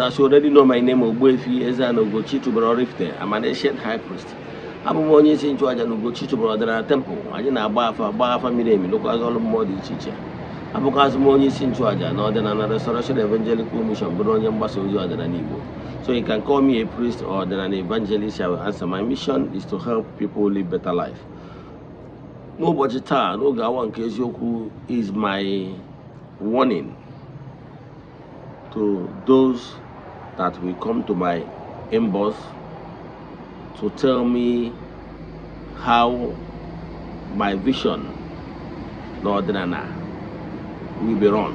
As you already know, my name Ogbuefi, Eze-Ana, Ugochitubelu, Oraifite. I'm an ancient high priest. I'm onye isi nchụaja na Ugochitubelu ọdịnala temple. Anyị na-agba afa miri emi lụkwazị ọrụ mmụọ dị iche iche. Abụkwazị m onye isi nchụaja na ọdịnala Restoration Evangelical Mission, bụrụ onye mgbasa ozi ọdịnala Igbo. So you can call me a priest or an evangelist. I will answer. My mission is to help people live better life. N'ụbọchị taa, n'oge awa nke eziokwu is my warning to those that will come to my inbox to tell me how my vision n'ọdịnala will be run.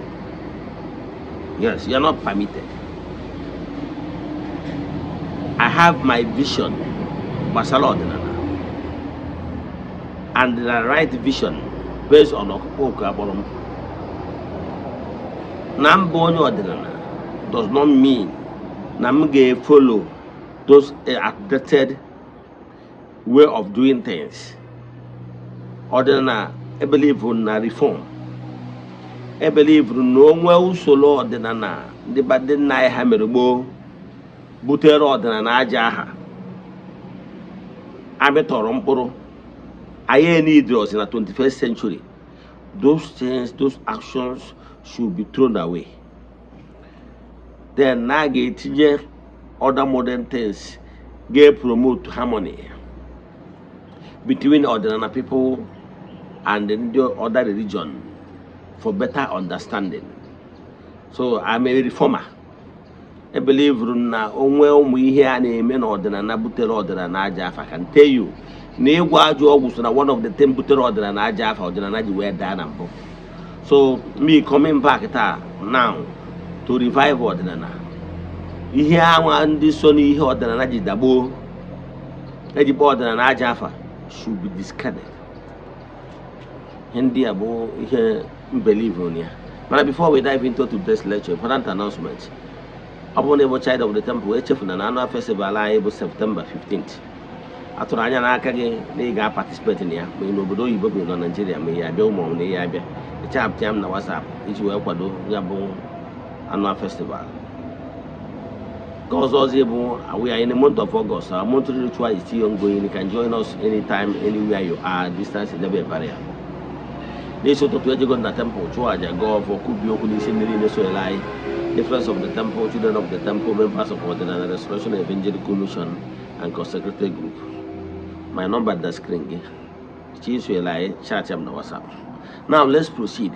Yes, you're not permitted. I have my vision, gbasara ọdịnala, and the right vision based on okwu agbọrọ m. Na mbụ onye ọdịnala does not mean na m ga-follow those outdated way of doing things. Ọdịnala believe na reform. Believe na onwe usoro ọdịnala ndị badị nna anyị ha mere gboo butere ọdịnala aja aha amịtọrọ mkpụrụ. Anyị need us in the 21st century. Those things, those actions should be thrown away. Then now get other modern things, get promote harmony between ordinary people and the other religion for better understanding. So I'm a reformer. I believe na onwe ụmụ ihe a na-eme na ọdịnala butere ọdịnala aja afa. I can tell you na ịgwa ajọ ọgwụ so na one of the things butere ọdịnala aja afa ọdịnala ji wee daa na mbụ. So me coming back now to revive ọdịnala. Ihe anwa ndị so n'ihe ọdịnala ji dagbo ejikpa ọdịnala aja afa should be discarded. Ndị a bụ ihe believe on ya. But before we dive into today's lecture, important announcement. Upon a child of the temple, na annual festival bụ September 15th. Atụrụ anya n'aka gị na ị ga-participate in ya ma ị n'obodo oyibo bụ na Nigeria ma ị abịa ụmụ na ị abịa. Echapụta m na WhatsApp iji wee kwado ya bụ annual festival. Because we are in the month of August. Our monthly ritual is still ongoing. You can join us anytime, anywhere you are. Distance is never a barrier. This is to go to the temple, go for difference of the temple, children of the temple, members of the Restoration Evangelical Mission, and consecrated group. My number at the screen. Chat na WhatsApp. Now let's proceed.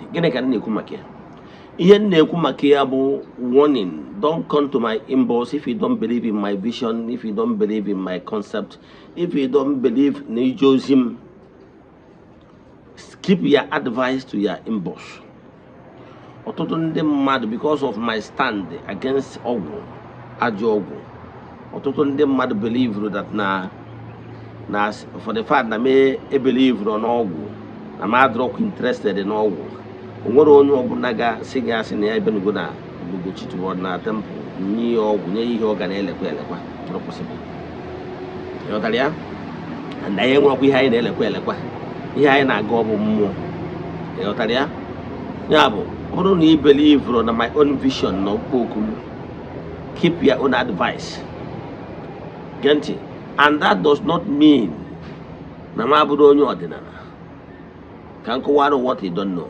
Warning, don't come to my inbox if you don't believe in my vision, if you don't believe in my concept, if you don't believe in Josim. Keep your advice to your inbox. Ọtụtụ ndị mmadụ, because of my stand against ọgwụ, ajọ ọgwụ. Ọtụtụ ndị mmadụ believe that na for the fact na me believe on ọgwụ, na ma adrọk interested in ọgwụ. Onwere onye ọbụla ga-asị gị asị na ya ebenugo na Ugochitubelu na temple nye ọgwụ, nye ihe ọ ga na-elekwa elekwa. Not possible. Ịghọtara ya? And anyị enwekwa ihe anyị na-elekwa elekwa. Ihe anyị na-aga ọ bụ mmụọ. Ịghọtara ya? Ya bụ, ọ bụrụ na ị believe na my own vision na okwu, keep your own advice. Gee ntị. And that does not mean na m abụrụ onye ọdịnala. Ka m kọwara what you don't know.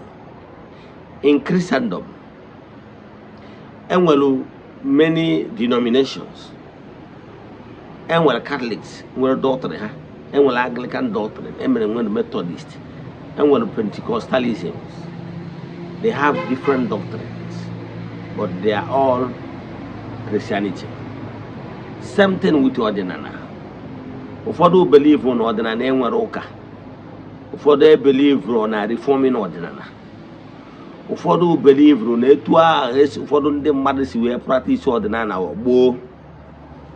In Christendom, enwere many denominations. Enwere Catholics, enwere doctrine ha. Enwere Anglican doctrine, enwere Methodist, enwere Pentecostalism. They have different doctrines, but they are all Christianity. Same thing with ọdịnala. Ụfọdụ believe on ọdịnala enwere ụka. Ụfọdụ believe na reforming ọdịnala. Ụfọdụ believe na etu ahụ ụfọdụ ndị mmadụ si wee practice ọdịnala gboo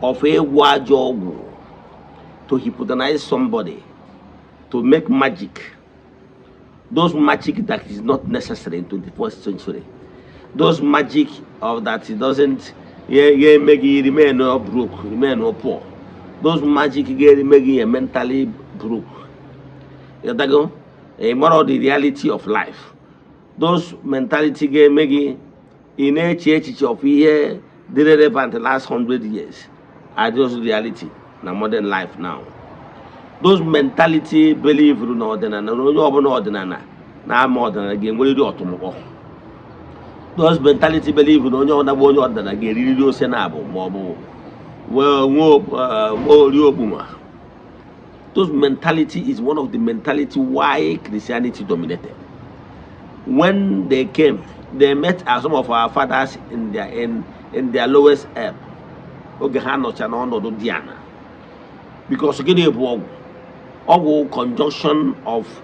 of egwu ajọ ọgwụ, to hypnotize somebody, to make magic. Those magic that is not necessary in 21st century. Those magic of that it doesn't make you remain broke, remain poor. Those magic make you mentally broke. You know, a more of the reality of life. Those mentality ga-eme gị ị na-eche echiche of ihe the relevant the last 100 years are just reality na modern life now. Those mentality believe in ordinary, no ordinary, na modern again. What do you do? Those mentality believe in only ordinary again. Really do senabo, mobo. Those mentality is one of the mentality why Christianity dominated. When they came, they met as some of our fathers in their lowest ebb. Because again, all conjunction of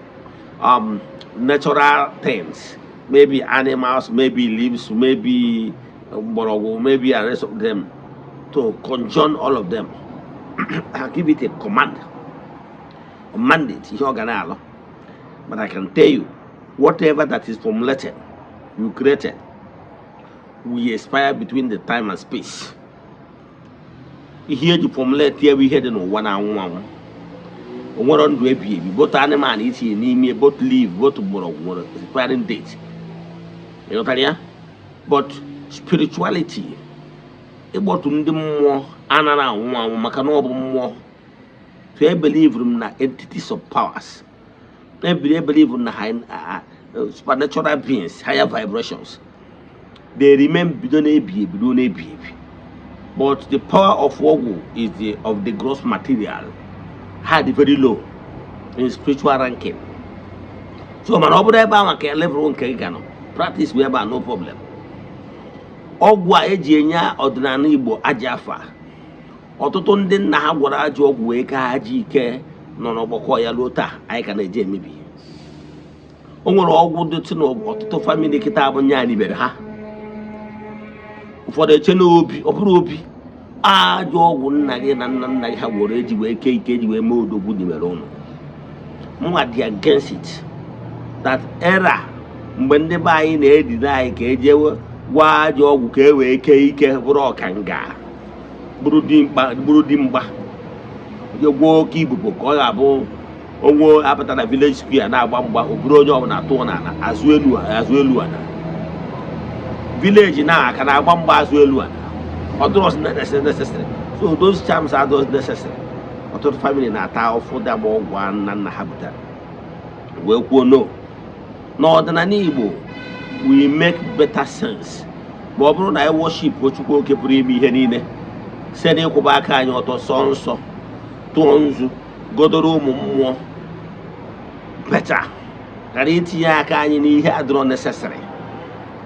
natural things, maybe animals, maybe leaves, maybe maybe the rest of them, to conjunct all of them. I'll give it a command, a mandate. But I can tell you, whatever that is formulated, you created, we expire between the time and space. Here you formulate here we had in 1 hour. What on do we both animal and eat in both live, both tomorrow, expiring date. You know, but spirituality, about to more anana makanob more. To believe in the entities of powers. I believe in the high supernatural beings, higher vibrations. They remain beyond a. But the power of Wogu is of the gross material, had very low in spiritual ranking. So man over there can level one practice whereby no problem. Ogwa ejenya ordinary Igbo ajafa. Ọtụtụ ndị nna ha gwara ajọ ọgwụ wee ka ha ji ike nọ n'ọgbakọ ya ruo taa anyị ka na-eje emebi. O nwere ọgwụ dị n'ọtụtụ famili kịta bụ nya nibere ha. Ụfọdụ eche n'obi, ọ bụrụ obi. Ajọ ọgwụ nna gị na nna gị ha gwara eji wee ke ike eji wee mee odogwu nibere ụnụ. Mwa dị against it. That era mgbe ndị be anyị na-edide anyị ka ejewe gwa ajọ ọgwụ ka e wee ke ike bụrụ ọkanga. Buru di mgba gwuo oke ibubo ka ọ ga-abụ onwe apụta na village square na-agba mgba oburu onye ọbụla atụ na azụ elu ana village na aka na-agba mgba azụ elu ana ọtụrụ necessary. So those charms are those necessary. Ọtụtụ family na-ata ọfụ dama ọgwụ nna ha butere wee kwuo no n'ọdịnala Igbo we make better sense ma ọ bụrụ na anyị worship Chukwu oke pụrụ ime ihe niile. Send you back and you to sonso, tonzu, godoro mumo. Better. Karitia can you had not necessary.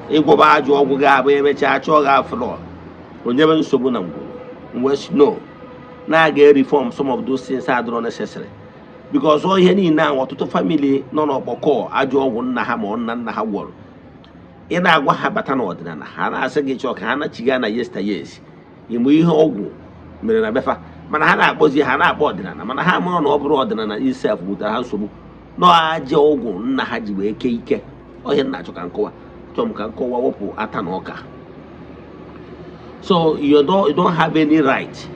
It go by your gabe, which I choga floor. We never subunam. West no. Now get reform some of those things are not necessary. Because all you need now, what to family, none of Boko, Ajo won Nahamon, none Hawal. In our habatan ordinary, Hana Sagi Chokana Chigana yesteryears. Imwe ihe ọgwụ mere na befa mana ha na-akpọzi ha na-akpọ ọdịnala mana ha mụrụ na ọ bụrụ ọdịnala isef butere ha nsogbu n'aja ọgwụ nna ha ji wee ke ike ọhịa nna achọ ka nkọwa chọm ka nkọwa wepụ ata na ọka. So you don't have any right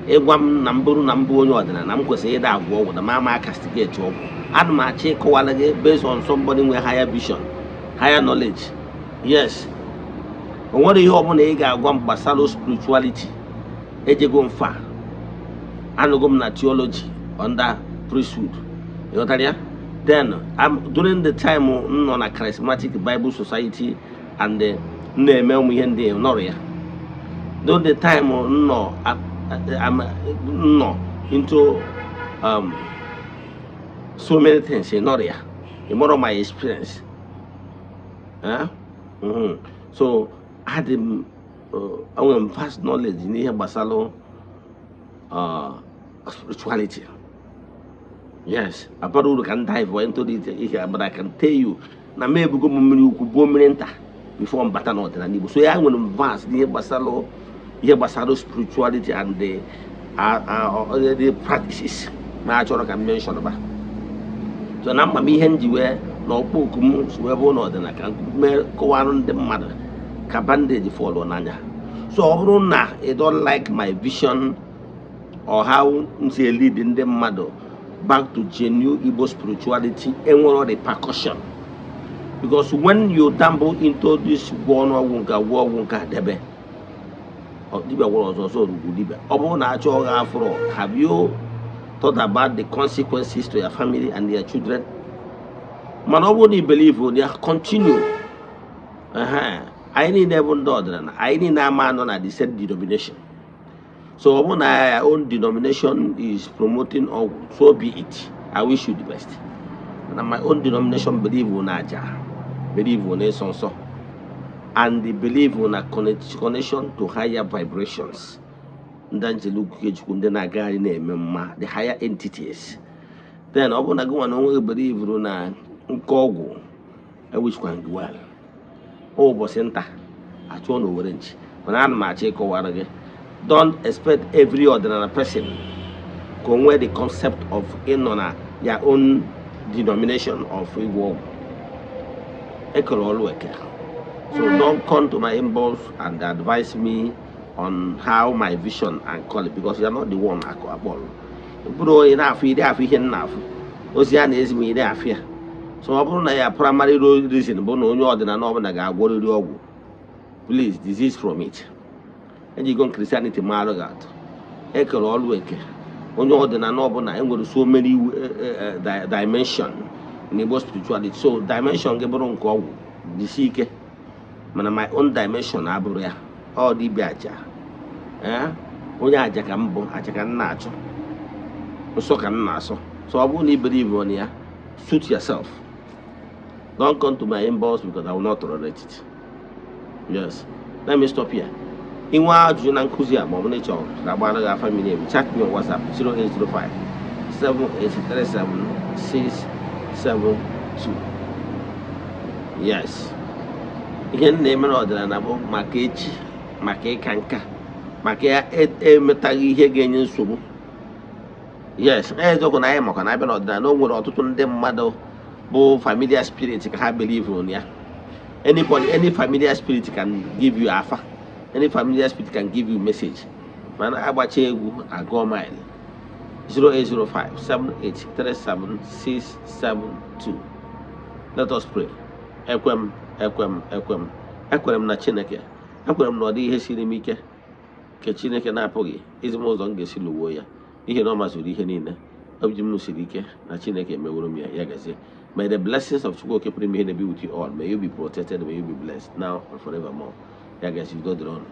ịgwa m na mbụrụ na mbụ onye ọdịnala m kwesịrị ịda agwọ ọgwụ na mama castigate ọgwụ. Ana m achọ ịkọwala gị based on somebody with higher vision, higher knowledge. Yes. Onwere ihe ọbụla ị ga-agwa m gbasara spirituality ejego mfa anụgo m na theology under priesthood. You know, then during the time nọ na charismatic Bible society and na-eme ụmụ ihe ndị nọrọ ya during the time nọ into so many things nọrọ ya more of my experience. So I had vast knowledge in here basalo spirituality. Yes, apart can dive into it, but I can tell you, na me bugo mumini ukubomirenta before I'm better not than Igbo. So yeah, I'm going to vast here basalo spirituality and the practices. My actually can mention about. So now me henji where no pokum so we no than I can go on the mother. Kabande follow nanya. So na I don't like my vision or how say leading them mother back to genuine Igbo spirituality and one of the percussion. Because when you tumble into this war wunka debe, dibia was also dibia. Have you thought about the consequences to your family and their children? Man, nobody believe in you continue. I need even daughter. I need a man on the said denomination. So when our own denomination is promoting or so be it. I wish you the best. And my own denomination believe in Aja, believe in Esonso, and they believe in a connection to higher vibrations. The higher entities. Then I want to go and only believe in a Gogo, which can do well. Oh, Bosenta, I told no orange. When I'm Macheko Warage, don't expect every ordinary person to wear the concept of in on your own denomination of free work. So don't come to my inbox and advise me on how my vision and call it, because you're not the one I call about. Bro, enough, they have enough. Oceana is me, they are fear. So I primary reason, but no other than normal. Please, disease from it. And you go Christianity, Malagat. Echo all wake. Only other than normal, and go to so many dimensions in the spirituality. So, dimension, Gabaron call the seeker. Man, my own dimension, Aburia, all the Biaja. Only I can nacho. So can naso. So I won't believe on you. Suit yourself. Don't come to my inbox because I will not tolerate it. Yes. Let me stop here. In one Junan Kuzia, Mominator, Rabana family name, chat me on WhatsApp 0805 7837 672. Yes. Again, name another than about Makech, Make Kanka, Make Metagi again in Subu. Yes, as though I am on I don't know what to them mother, both familiar spirits can believe on ya. Anybody, any familiar spirit can give you alpha. Any familiar spirit can give you message. Man, I watch you, I go mile 0805 7837 672. Let us pray. Equem na Chineke. Equem no di hesiri mike. Ke Chineke na apụghị ezigbo ụzọ m ga-esi lụwo ya. Ihe na ọ masịrị ihe niile. Obi m siri ike na Chineke meworo m ya gazie. May the blessings of Chukwuoke Premier be with you all. May you be protected, may you be blessed now and forevermore. Ya gazie, go on.